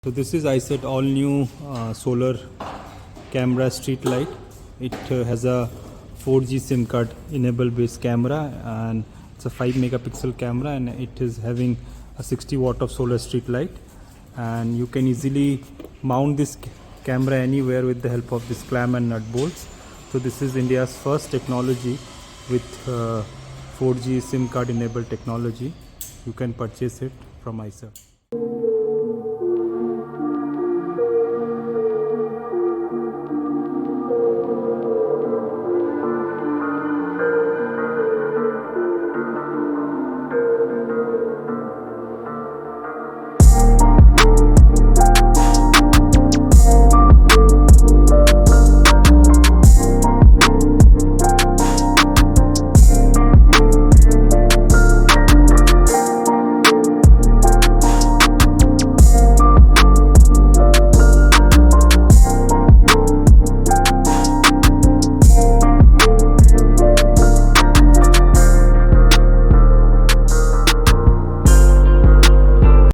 So this is IYSERT all new solar camera street light. It has a 4G SIM card enable based camera, and it's a 5 megapixel camera, and it is having a 60 watt of solar street light, and you can easily mount this camera anywhere with the help of this clamp and nut bolts. So this is India's first technology with 4G SIM card enabled technology. You can purchase it from IYSERT.